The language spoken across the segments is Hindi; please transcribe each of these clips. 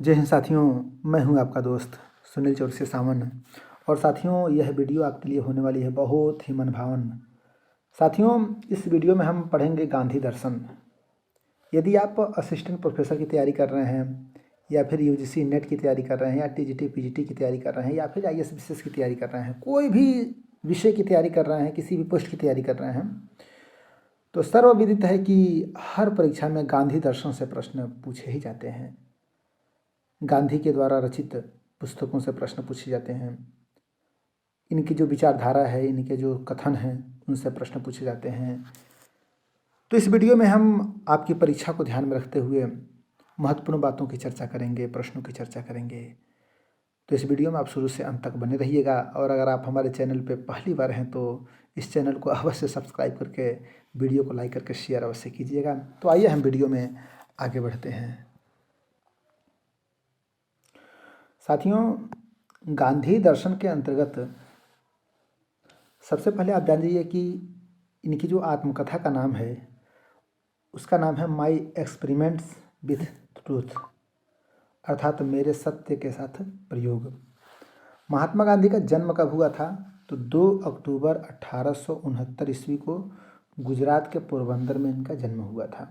जय हिंद साथियों, मैं हूं आपका दोस्त सुनील चौरसिया सामन। और साथियों, यह वीडियो आपके लिए होने वाली है बहुत ही मनभावन। साथियों, इस वीडियो में हम पढ़ेंगे गांधी दर्शन। यदि आप असिस्टेंट प्रोफेसर की तैयारी कर रहे हैं या फिर यूजीसी नेट की तैयारी कर रहे हैं या टीजीटी पीजीटी की तैयारी कर रहे हैं या फिर आईएएस बीसीएस की तैयारी कर रहे हैं, कोई भी विषय की तैयारी कर रहे हैं, किसी भी पोस्ट की तैयारी कर रहे हैं, तो सर्वविदित है कि हर परीक्षा में गांधी दर्शन से प्रश्न पूछे ही जाते हैं। गांधी के द्वारा रचित पुस्तकों से प्रश्न पूछे जाते हैं। इनकी जो विचारधारा है, इनके जो कथन हैं, उनसे प्रश्न पूछे जाते हैं। तो इस वीडियो में हम आपकी परीक्षा को ध्यान में रखते हुए महत्वपूर्ण बातों की चर्चा करेंगे, प्रश्नों की चर्चा करेंगे। तो इस वीडियो में आप शुरू से अंत तक बने रहिएगा। और अगर आप हमारे चैनल पर पहली बार हैं तो इस चैनल को अवश्य सब्सक्राइब करके वीडियो को लाइक करके शेयर अवश्य कीजिएगा। तो आइए हम वीडियो में आगे बढ़ते हैं। साथियों, गांधी दर्शन के अंतर्गत सबसे पहले आप जान लीजिए कि इनकी जो आत्मकथा का नाम है उसका नाम है माई एक्सपेरिमेंट्स विथ ट्रूथ, अर्थात मेरे सत्य के साथ प्रयोग। महात्मा गांधी का जन्म कब हुआ था? तो 2 अक्टूबर 1869 ईस्वी को गुजरात के पोरबंदर में इनका जन्म हुआ था।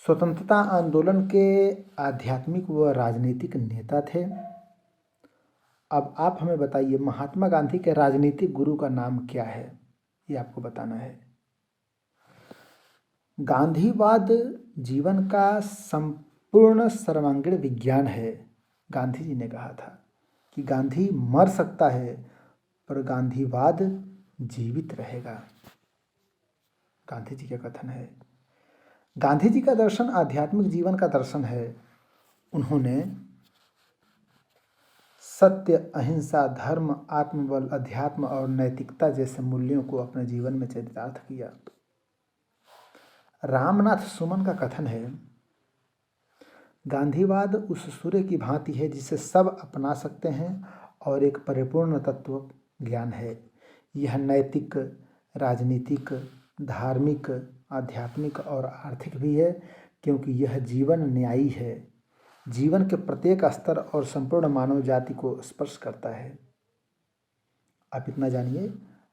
स्वतंत्रता आंदोलन के आध्यात्मिक व राजनीतिक नेता थे। अब आप हमें बताइए, महात्मा गांधी के राजनीतिक गुरु का नाम क्या है? ये आपको बताना है। गांधीवाद जीवन का संपूर्ण सर्वांगीण विज्ञान है। गांधी जी ने कहा था कि गांधी मर सकता है पर गांधीवाद जीवित रहेगा। गांधी जी का कथन है। गांधी जी का दर्शन आध्यात्मिक जीवन का दर्शन है। उन्होंने सत्य, अहिंसा, धर्म, आत्मबल, अध्यात्म और नैतिकता जैसे मूल्यों को अपने जीवन में चरितार्थ किया। रामनाथ सुमन का कथन है, गांधीवाद उस सूर्य की भांति है जिसे सब अपना सकते हैं और एक परिपूर्ण तत्व ज्ञान है। यह नैतिक, राजनीतिक, धार्मिक, आध्यात्मिक और आर्थिक भी है, क्योंकि यह जीवन न्यायी है, जीवन के प्रत्येक स्तर और संपूर्ण मानव जाति को स्पर्श करता है। आप इतना जानिए,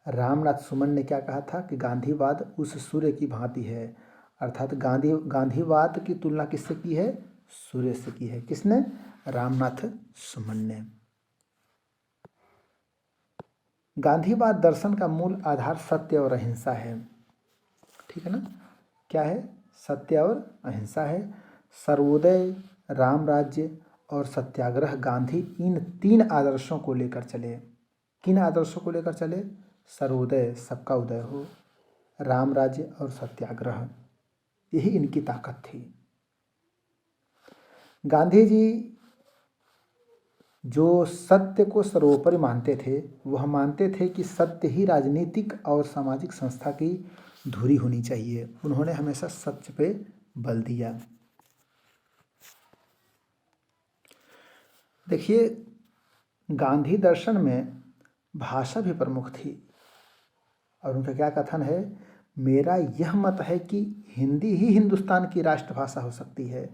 रामनाथ सुमन ने क्या कहा था कि गांधीवाद उस सूर्य की भांति है, अर्थात गांधीवाद की तुलना किससे की है? सूर्य से की है। किसने? रामनाथ सुमन ने। गांधीवाद दर्शन का मूल आधार सत्य और अहिंसा है। ठीक है ना? क्या है? सत्य और अहिंसा है। सर्वोदय, राम राज्य और सत्याग्रह गांधी इन 3 आदर्शों को लेकर चले। किन आदर्शों को लेकर चले? सर्वोदय, सबका उदय हो, राम राज्य और सत्याग्रह, यही इनकी ताकत थी। गांधी जी जो सत्य को सर्वोपरि मानते थे, वह मानते थे कि सत्य ही राजनीतिक और सामाजिक संस्था की धुरी होनी चाहिए। उन्होंने हमेशा सत्य पे बल दिया। देखिए, गांधी दर्शन में भाषा भी प्रमुख थी और उनका क्या कथन है, मेरा यह मत है कि हिंदी ही हिंदुस्तान की राष्ट्रभाषा हो सकती है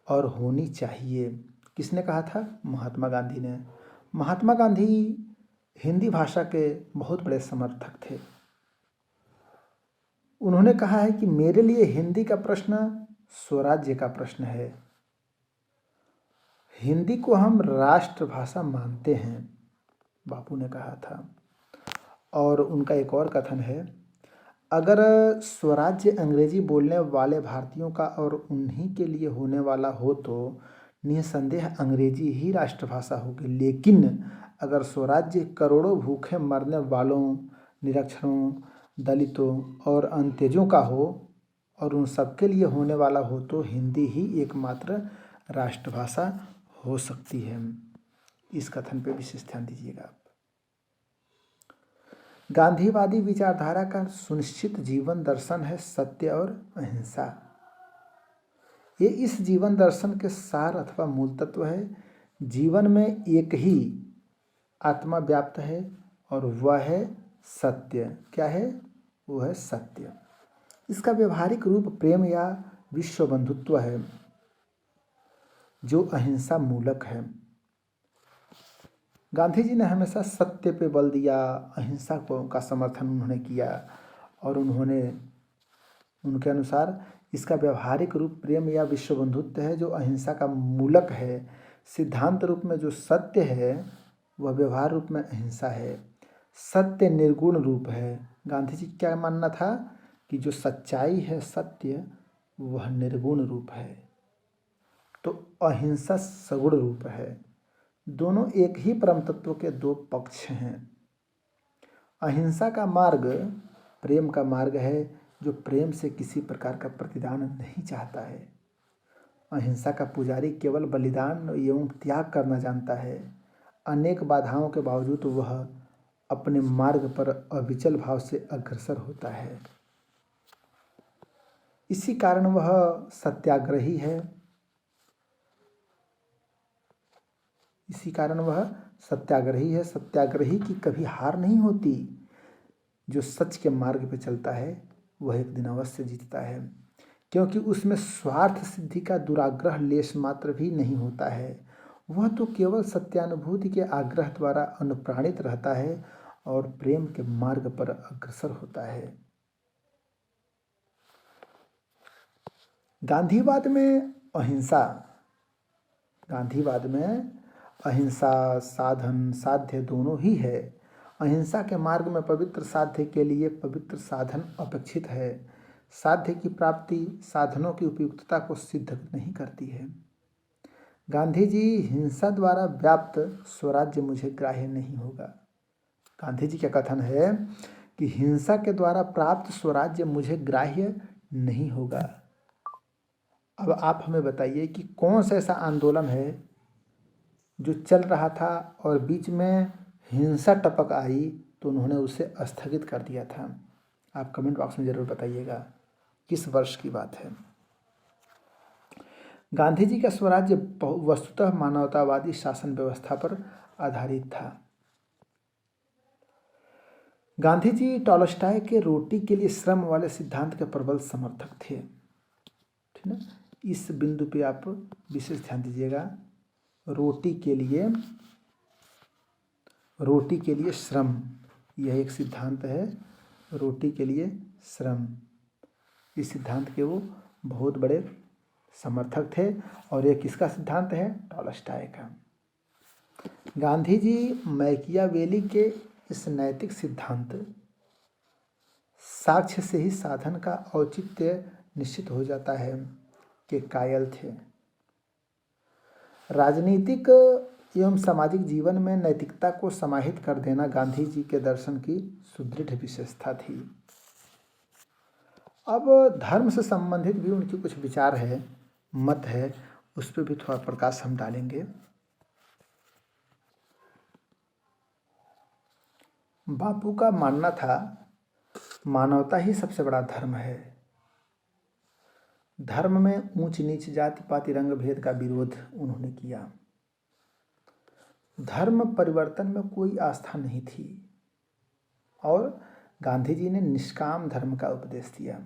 और होनी चाहिए। किसने कहा था? महात्मा गांधी ने। महात्मा गांधी हिंदी भाषा के बहुत बड़े समर्थक थे। उन्होंने कहा है कि मेरे लिए हिंदी का प्रश्न स्वराज्य का प्रश्न है। हिंदी को हम राष्ट्रभाषा मानते हैं, बापू ने कहा था। और उनका एक और कथन है, अगर स्वराज्य अंग्रेजी बोलने वाले भारतीयों का और उन्हीं के लिए होने वाला हो तो निसंदेह अंग्रेजी ही राष्ट्रभाषा होगी, लेकिन अगर स्वराज्य करोड़ों भूखे मरने वालों, निरक्षरों, दलितों और अंत्यजों का हो और उन सबके लिए होने वाला हो तो हिंदी ही एकमात्र राष्ट्रभाषा हो सकती है। इस कथन पे विशेष ध्यान दीजिएगा आप। गांधीवादी विचारधारा का सुनिश्चित जीवन दर्शन है सत्य और अहिंसा। ये इस जीवन दर्शन के सार अथवा मूल तत्व है। जीवन में एक ही आत्मा व्याप्त है और वह है सत्य। क्या है? वो है सत्य। इसका व्यवहारिक रूप प्रेम या विश्व बंधुत्व है। जो अहिंसा मूलक है। गांधी जी ने हमेशा सत्य पे बल दिया, अहिंसा को का समर्थन उन्होंने किया और उन्होंने उनके अनुसार इसका व्यवहारिक रूप प्रेम या विश्व बंधुत्व है, जो अहिंसा का मूलक है। सिद्धांत रूप में जो सत्य है वह व्यवहार रूप में अहिंसा है। सत्य निर्गुण रूप है। गांधी जी क्या मानना था कि जो सच्चाई है, सत्य, वह निर्गुण रूप है, तो अहिंसा सगुण रूप है। दोनों एक ही परम तत्व के दो पक्ष हैं। अहिंसा का मार्ग प्रेम का मार्ग है, जो प्रेम से किसी प्रकार का प्रतिदान नहीं चाहता है। अहिंसा का पुजारी केवल बलिदान एवं त्याग करना जानता है। अनेक बाधाओं के बावजूद वह अपने मार्ग पर अविचल भाव से अग्रसर होता है। इसी कारण वह सत्याग्रही है। इसी कारण वह सत्याग्रही है। सत्याग्रही की कभी हार नहीं होती। जो सच के मार्ग पे चलता है वह एक दिन अवश्य जीतता है, क्योंकि उसमें स्वार्थ सिद्धि का दुराग्रह लेश मात्र भी नहीं होता है। वह तो केवल सत्यानुभूति के आग्रह द्वारा अनुप्राणित रहता है और प्रेम के मार्ग पर अग्रसर होता है। गांधीवाद में अहिंसा गांधीवाद में अहिंसा साधन साध्य दोनों ही है। अहिंसा के मार्ग में पवित्र साध्य के लिए पवित्र साधन अपेक्षित है। साध्य की प्राप्ति साधनों की उपयुक्तता को सिद्ध नहीं करती है। गांधी जी हिंसा द्वारा व्याप्त स्वराज्य मुझे ग्राह्य नहीं होगा। गांधी जी का कथन है कि हिंसा के द्वारा प्राप्त स्वराज्य मुझे ग्राह्य नहीं होगा। अब आप हमें बताइए कि कौन सा ऐसा आंदोलन है जो चल रहा था और बीच में हिंसा टपक आई तो उन्होंने उसे स्थगित कर दिया था। आप कमेंट बॉक्स में ज़रूर बताइएगा किस वर्ष की बात है। गांधी जी का स्वराज्य वस्तुतः मानवतावादी शासन व्यवस्था पर आधारित था। गांधी जी टॉलस्टॉय के रोटी के लिए श्रम वाले सिद्धांत के प्रबल समर्थक थे। ठीक ना, इस बिंदु पे आप विशेष ध्यान दीजिएगा। रोटी के लिए श्रम, यह एक सिद्धांत है। रोटी के लिए श्रम, इस सिद्धांत के वो बहुत बड़े समर्थक थे। और ये किसका सिद्धांत है? टॉलस्टॉय का। गांधी जी मैकियावेली के इस नैतिक सिद्धांत साक्ष्य से ही साधन का औचित्य निश्चित हो जाता है के कायल थे। राजनीतिक एवं सामाजिक जीवन में नैतिकता को समाहित कर देना गांधी जी के दर्शन की सुदृढ़ विशेषता थी। अब धर्म से संबंधित भी उनकी कुछ विचार है, मत है, उस पर भी थोड़ा प्रकाश हम डालेंगे। बापू का मानना था मानवता ही सबसे बड़ा धर्म है। धर्म में ऊंच नीच जाति पाति रंग भेद का विरोध उन्होंने किया। धर्म परिवर्तन में कोई आस्था नहीं थी और गांधी जी ने निष्काम धर्म का उपदेश दिया।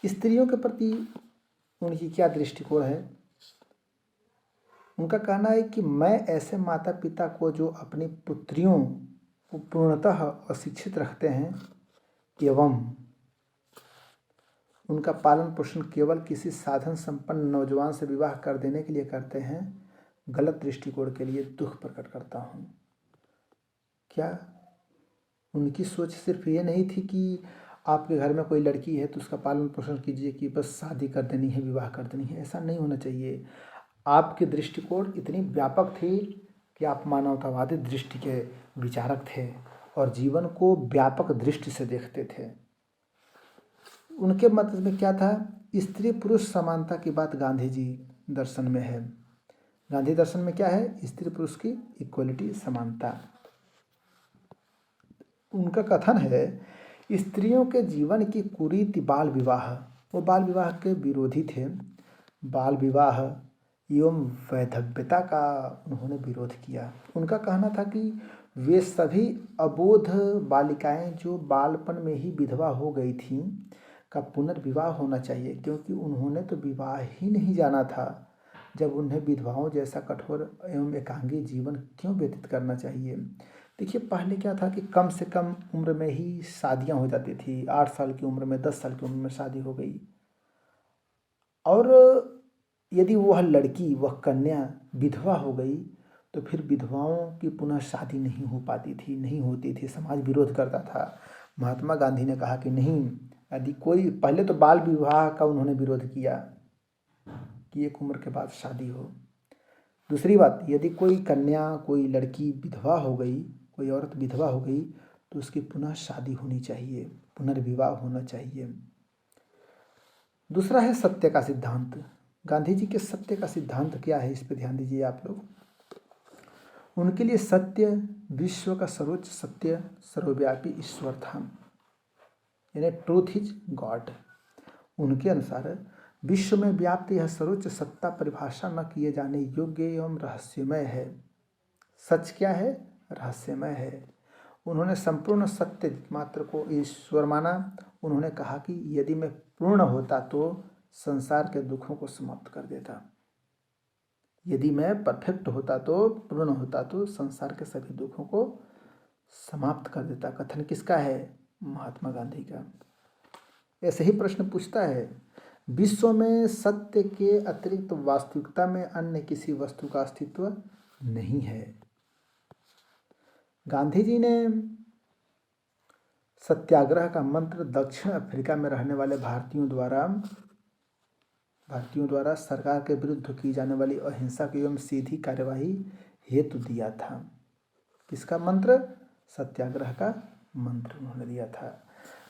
स्त्रियों के प्रति उनकी क्या दृष्टिकोण है? उनका कहना है कि मैं ऐसे माता पिता को जो अपनी पुत्रियों को पूर्णतः अशिक्षित रखते हैं एवं उनका पालन पोषण केवल किसी साधन संपन्न नौजवान से विवाह कर देने के लिए करते हैं, गलत दृष्टिकोण के लिए दुख प्रकट करता हूँ। क्या उनकी सोच सिर्फ ये नहीं थी कि आपके घर में कोई लड़की है तो उसका पालन पोषण कीजिए कि बस शादी कर देनी है, विवाह कर देनी है? ऐसा नहीं होना चाहिए। आपकी दृष्टिकोण इतनी व्यापक थी कि आप मानवतावादी दृष्टि के विचारक थे और जीवन को व्यापक दृष्टि से देखते थे। उनके मत में क्या था? स्त्री पुरुष समानता की बात गांधी जी दर्शन में है। गांधी दर्शन में क्या है? स्त्री पुरुष की इक्वलिटी, समानता। उनका कथन है स्त्रियों के जीवन की कुरीति बाल विवाह। वो बाल विवाह के विरोधी थे। बाल विवाह एवं वैधव्यता का उन्होंने विरोध किया। उनका कहना था कि वे सभी अबोध बालिकाएं जो बालपन में ही विधवा हो गई थीं का पुनर्विवाह होना चाहिए, क्योंकि उन्होंने तो विवाह ही नहीं जाना था। जब उन्हें विधवाओं जैसा कठोर एवं एकांगी जीवन क्यों व्यतीत करना चाहिए। देखिए, पहले क्या था कि कम से कम उम्र में ही शादियां हो जाती थी। 8 साल की उम्र में, 10 साल की उम्र में शादी हो गई, और यदि वह लड़की, वह कन्या विधवा हो गई तो फिर विधवाओं की पुनः शादी नहीं हो पाती थी, नहीं होती थी, समाज विरोध करता था। महात्मा गांधी ने कहा कि नहीं, यदि कोई, पहले तो बाल विवाह का उन्होंने विरोध किया कि एक उम्र के बाद शादी हो। दूसरी बात, यदि कोई कन्या, कोई लड़की विधवा हो गई, कोई औरत विधवा हो गई तो उसकी पुनः शादी होनी चाहिए, पुनर्विवाह होना चाहिए। दूसरा है सत्य का सिद्धांत। गांधी जी के सत्य का सिद्धांत क्या है, इस पर ध्यान दीजिए आप लोग। उनके लिए सत्य विश्व का सर्वोच्च सत्य, सर्वव्यापी ईश्वर था, यानी ट्रूथ इज गॉड। उनके अनुसार विश्व में व्याप्त यह सर्वोच्च सत्ता परिभाषा न किए जाने योग्य एवं रहस्यमय है। सच क्या है? रहस्यमय है। उन्होंने संपूर्ण सत्य मात्र को ईश्वर माना। उन्होंने कहा कि यदि मैं पूर्ण होता तो संसार के दुखों को समाप्त कर देता। यदि मैं परफेक्ट होता तो, पूर्ण होता तो संसार के सभी दुखों को समाप्त कर देता। कथन किसका है? महात्मा गांधी का। ऐसे ही प्रश्न पूछता है, विश्व में सत्य के अतिरिक्त वास्तविकता में अन्य किसी वस्तु का अस्तित्व नहीं है। गांधी जी ने सत्याग्रह का मंत्र दक्षिण अफ्रीका में रहने वाले भारतीयों द्वारा सरकार के विरुद्ध की जाने वाली अहिंसक एवं सीधी कार्यवाही हेतु दिया था। किसका मंत्र? सत्याग्रह का मंत्र उन्होंने दिया था।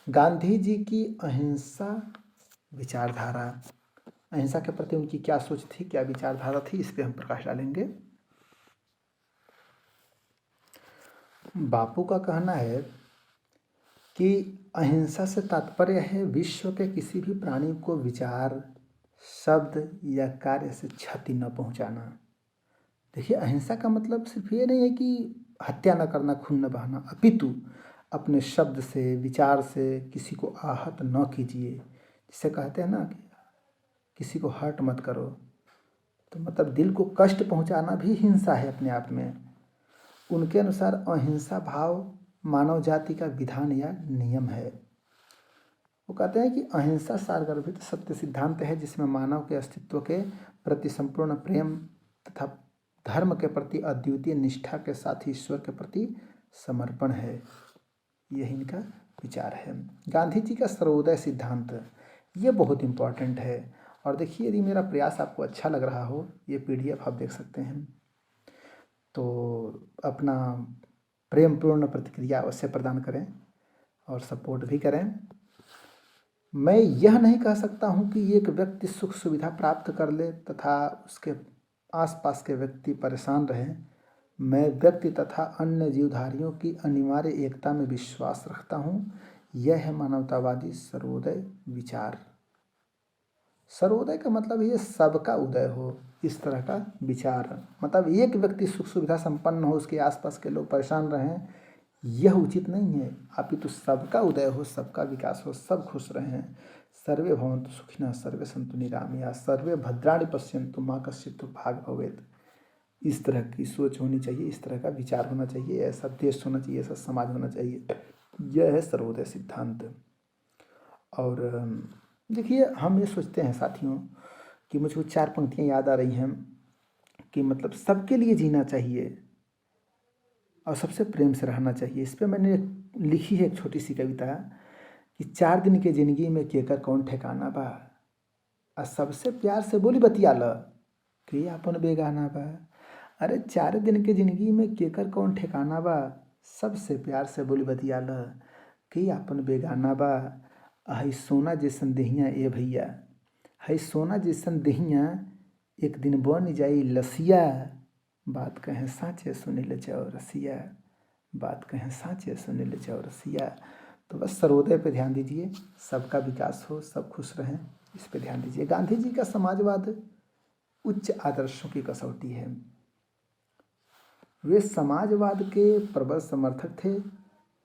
गांधी जी की अहिंसा विचारधारा, अहिंसा के प्रति उनकी क्या सोच थी, क्या विचारधारा थी, इस पे हम प्रकाश डालेंगे। बापू का कहना है कि अहिंसा से तात्पर्य है विश्व के किसी भी प्राणी को विचार, शब्द या कार्य से क्षति न पहुंचाना। देखिए, अहिंसा का मतलब सिर्फ ये नहीं है कि हत्या न करना, खून न बहाना, अपितु अपने शब्द से, विचार से किसी को आहत न कीजिए। जिसे कहते हैं ना कि किसी को हर्ट मत करो, तो मतलब दिल को कष्ट पहुंचाना भी हिंसा है अपने आप में। उनके अनुसार अहिंसा भाव मानव जाति का विधान या नियम है। वो कहते हैं कि अहिंसा सारगर्भित सत्य सिद्धांत है जिसमें मानव के अस्तित्व के प्रति संपूर्ण प्रेम तथा धर्म के प्रति अद्वितीय निष्ठा के साथ ईश्वर के प्रति समर्पण है। यही इनका विचार है। गांधी जी का सर्वोदय सिद्धांत, ये बहुत इम्पोर्टेंट है। और देखिए, यदि मेरा प्रयास आपको अच्छा लग रहा हो, ये PDF आप देख सकते हैं, तो अपना प्रेमपूर्ण प्रतिक्रिया अवश्य प्रदान करें और सपोर्ट भी करें। मैं यह नहीं कह सकता हूँ कि एक व्यक्ति सुख सुविधा प्राप्त कर ले तथा उसके आसपास के व्यक्ति परेशान रहें। मैं व्यक्ति तथा अन्य जीवधारियों की अनिवार्य एकता में विश्वास रखता हूँ। यह है मानवतावादी सर्वोदय विचार। सर्वोदय का मतलब ये सबका उदय हो, इस तरह का विचार। मतलब एक व्यक्ति सुख सुविधा संपन्न हो, उसके आसपास के लोग परेशान रहें, यह उचित नहीं है। अपितु सबका उदय हो, सबका विकास हो, सब खुश रहें। सर्वे भवन्तु सुखिनः, सर्वे सन्तु निरामयाः, सर्वे भद्राणि पश्यन्तु मा कश्चित् दुर्भाग् भवेत्। इस तरह की सोच होनी चाहिए, इस तरह का विचार होना चाहिए, ऐसा देश होना चाहिए, ऐसा समाज होना चाहिए। यह है सर्वोदय सिद्धांत। और देखिए, हम ये सोचते हैं साथियों कि मुझको 4 पंक्तियाँ याद आ रही हैं कि मतलब सबके लिए जीना चाहिए और सबसे प्रेम से रहना चाहिए। इस पे मैंने लिखी है एक छोटी सी कविता कि 4 दिन के जिंदगी में केकर कौन ठिकाना बा, आ सबसे प्यार से बोली बतियाल कि अपन बेगाना बा। अरे 4 दिन के जिंदगी में केकर कौन ठिकाना बा, सबसे प्यार से बोली बतियाल कि अपन बेगाना बा। हई सोना जैसन देहिया ए भैया, हई सोना जैसन देहिया एक दिन बन जाई लसिया। बात कहें साँचे सुनिल चौरसिया, बात कहें साँचे सुनिल चौरसिया। तो बस सर्वोदय पे ध्यान दीजिए, सबका विकास हो, सब खुश रहें, इस पे ध्यान दीजिए। गांधी जी का समाजवाद उच्च आदर्शों की कसौटी है। वे समाजवाद के प्रबल समर्थक थे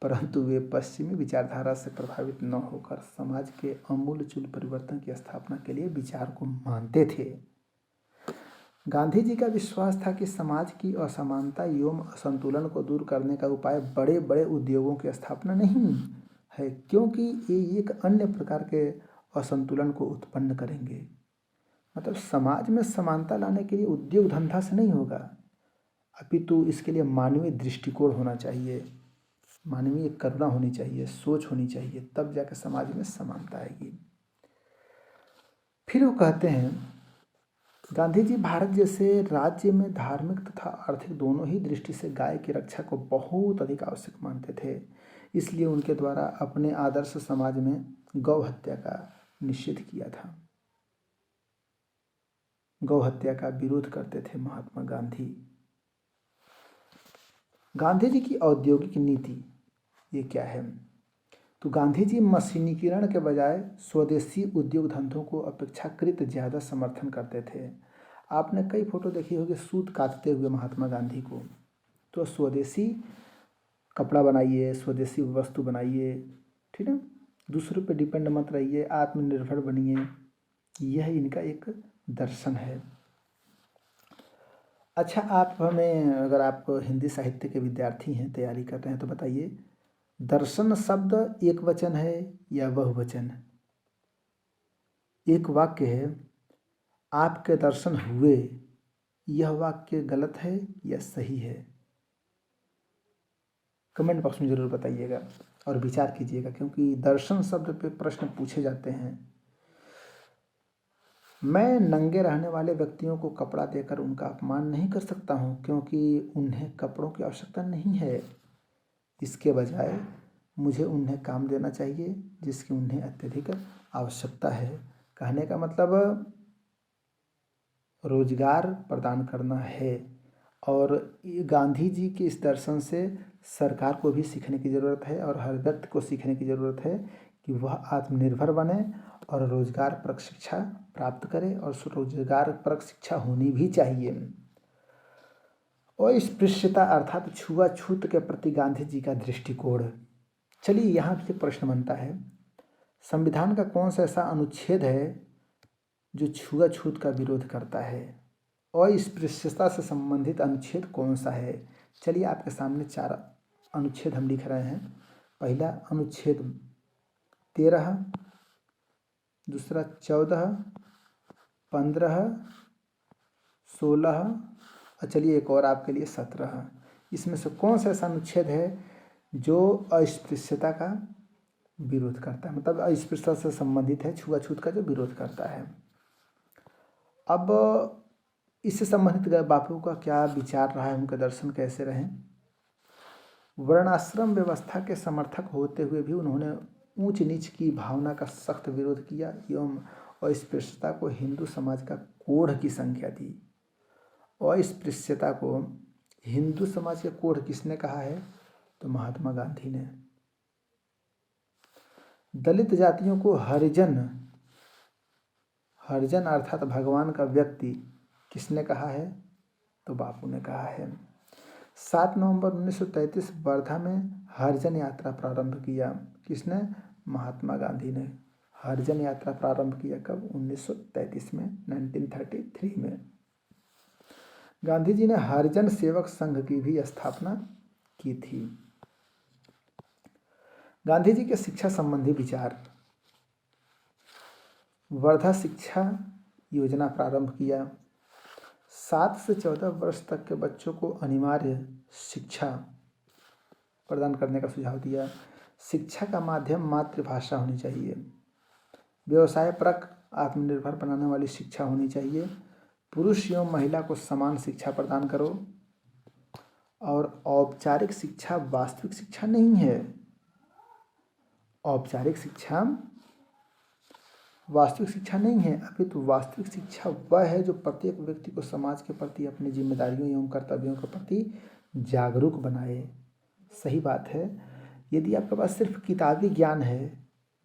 परंतु वे पश्चिमी विचारधारा से प्रभावित न होकर समाज के आमूलचूल परिवर्तन की स्थापना के लिए विचार को मानते थे। गांधी जी का विश्वास था कि समाज की असमानता एवं असंतुलन को दूर करने का उपाय बड़े बड़े उद्योगों की स्थापना नहीं है, क्योंकि ये एक अन्य प्रकार के असंतुलन को उत्पन्न करेंगे। मतलब समाज में समानता लाने के लिए उद्योग धंधा से नहीं होगा, अपितु इसके लिए मानवीय दृष्टिकोण होना चाहिए, मानवीय करुणा होनी चाहिए, सोच होनी चाहिए, तब जाकर समाज में समानता आएगी। फिर वो कहते हैं, गांधी जी भारत जैसे राज्य में धार्मिक तथा आर्थिक दोनों ही दृष्टि से गाय की रक्षा को बहुत अधिक आवश्यक मानते थे। इसलिए उनके द्वारा अपने आदर्श समाज में गौ हत्या का निषेध किया था। गौ हत्या का विरोध करते थे महात्मा गांधी। गांधी जी की औद्योगिक नीति ये क्या है? तो गांधी जी मशीनीकरण के बजाय स्वदेशी उद्योग धंधों को अपेक्षाकृत ज़्यादा समर्थन करते थे। आपने कई फोटो देखी होगी सूत काटते हुए महात्मा गांधी को। तो स्वदेशी कपड़ा बनाइए, स्वदेशी वस्तु बनाइए, ठीक है, दूसरों पे डिपेंड मत रहिए, आत्मनिर्भर बनिए, यह इनका एक दर्शन है। अच्छा, आप हमें, अगर आप हिंदी साहित्य के विद्यार्थी हैं, तैयारी कर रहे हैं, तो बताइए दर्शन शब्द एक वचन है या बहुवचन? एक वाक्य है, आपके दर्शन हुए, यह वाक्य गलत है या सही है? कमेंट बॉक्स में ज़रूर बताइएगा और विचार कीजिएगा, क्योंकि दर्शन शब्द पे प्रश्न पूछे जाते हैं। मैं नंगे रहने वाले व्यक्तियों को कपड़ा देकर उनका अपमान नहीं कर सकता हूँ, क्योंकि उन्हें कपड़ों की आवश्यकता नहीं है। इसके बजाय मुझे उन्हें काम देना चाहिए जिसकी उन्हें अत्यधिक आवश्यकता है। कहने का मतलब रोजगार प्रदान करना है। और गांधी जी के इस दर्शन से सरकार को भी सीखने की ज़रूरत है और हर व्यक्ति को सीखने की ज़रूरत है कि वह आत्मनिर्भर बने और रोजगार परक शिक्षा प्राप्त करे, और रोजगार परक शिक्षा होनी भी चाहिए। अस्पृश्यता अर्थात छुआछूत के प्रति गांधी जी का दृष्टिकोण। चलिए, यहाँ भी प्रश्न बनता है, संविधान का कौन सा ऐसा अनुच्छेद है जो छुआछूत का विरोध करता है? अस्पृश्यता से संबंधित अनुच्छेद कौन सा है? चलिए, आपके सामने 4 अनुच्छेद हम लिख रहे हैं। पहला अनुच्छेद 13, दूसरा 14, 15, 16, और चलिए एक और आपके लिए 17। इसमें से कौन सा ऐसा अनुच्छेद है जो अस्पृश्यता का विरोध करता है, मतलब अस्पृश्यता से संबंधित है, छुआछूत का जो विरोध करता है? अब इससे संबंधित बापू का क्या विचार रहा है, उनके दर्शन कैसे रहे? वर्णाश्रम व्यवस्था के समर्थक होते हुए भी उन्होंने ऊंच नीच की भावना का सख्त विरोध किया एवं अस्पृश्यता को हिंदू समाज का कोढ़ की संज्ञा दी। अस्पृश्यता को हिंदू समाज के कोढ़ किसने कहा है? तो महात्मा गांधी ने। दलित जातियों को हरिजन, हरिजन अर्थात भगवान का व्यक्ति किसने कहा है? तो बापू ने कहा है। 7 नवंबर 1933 वर्धा में हरिजन यात्रा प्रारंभ किया। किसने? महात्मा गांधी ने हरिजन यात्रा प्रारंभ किया। कब? 1933 में, 1933 में। गांधी जी ने हरिजन सेवक संघ की भी स्थापना की थी। गांधी जी के शिक्षा संबंधी विचार। वर्धा शिक्षा योजना प्रारंभ किया। 7 से 14 वर्ष तक के बच्चों को अनिवार्य शिक्षा प्रदान करने का सुझाव दिया। शिक्षा का माध्यम मातृभाषा होनी चाहिए। व्यवसाय परक आत्मनिर्भर बनाने वाली शिक्षा होनी चाहिए। पुरुष एवं महिला को समान शिक्षा प्रदान करो। और औपचारिक शिक्षा वास्तविक शिक्षा नहीं है। औपचारिक शिक्षा वास्तविक शिक्षा नहीं है, अपितु वास्तविक शिक्षा वह है जो प्रत्येक व्यक्ति को समाज के प्रति अपनी जिम्मेदारियों एवं कर्तव्यों के प्रति जागरूक बनाए। सही बात है। यदि आपके पास सिर्फ किताबी ज्ञान है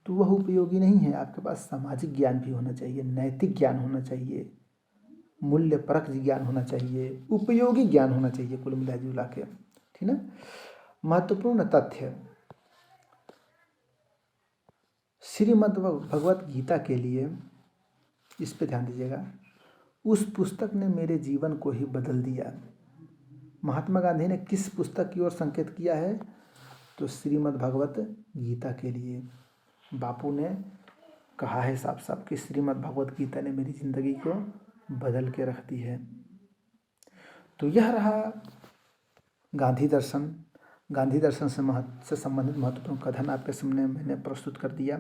तो वह उपयोगी नहीं है। आपके पास सामाजिक ज्ञान भी होना चाहिए, नैतिक ज्ञान होना चाहिए, मूल्य परक ज्ञान होना चाहिए, उपयोगी ज्ञान होना चाहिए, कुल मिला जुला के, ठीक ना। महत्वपूर्ण तथ्य। श्रीमद् भगवत गीता के लिए, इस पे ध्यान दीजिएगा, उस पुस्तक ने मेरे जीवन को ही बदल दिया। महात्मा गांधी ने किस पुस्तक की ओर संकेत किया है? तो श्रीमद् भगवत गीता के लिए। बापू ने कहा है साफ साफ कि श्रीमद् भगवत गीता ने मेरी ज़िंदगी को बदल के रख दी है। तो यह रहा गांधी दर्शन। गांधी दर्शन से संबंधित महत्वपूर्ण कथन आपके सामने मैंने प्रस्तुत कर दिया।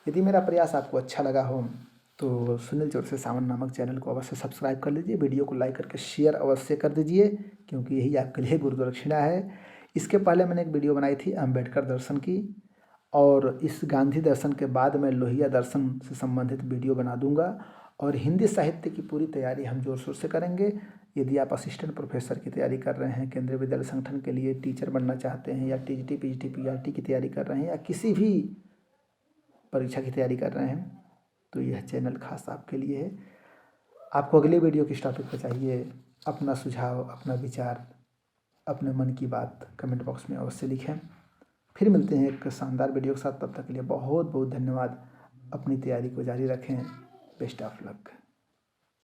यदि मेरा प्रयास आपको अच्छा लगा हो तो सुनील चौरसिया सावन नामक चैनल को अवश्य सब्सक्राइब कर लीजिए, वीडियो को लाइक करके शेयर अवश्य कर दीजिए, क्योंकि यही आपके लिए गुरु दक्षिणा है। इसके पहले मैंने एक वीडियो बनाई थी अम्बेडकर दर्शन की, और इस गांधी दर्शन के बाद मैं लोहिया दर्शन से संबंधित वीडियो बना दूंगा। और हिंदी साहित्य की पूरी तैयारी हम जोर शोर से करेंगे। यदि आप असिस्टेंट प्रोफेसर की तैयारी कर रहे हैं, केंद्रीय विद्यालय संगठन के लिए टीचर बनना चाहते हैं, या टीजीटी पीजीटी पीआरटी की तैयारी कर रहे हैं, या किसी भी परीक्षा की तैयारी कर रहे हैं, तो यह चैनल खास आपके लिए है। आपको अगले वीडियो किस टॉपिक पर चाहिए, अपना सुझाव, अपना विचार, अपने मन की बात कमेंट बॉक्स में अवश्य लिखें। फिर मिलते हैं एक शानदार वीडियो के साथ। तब तक के लिए बहुत बहुत धन्यवाद। अपनी तैयारी को जारी रखें। Best of luck.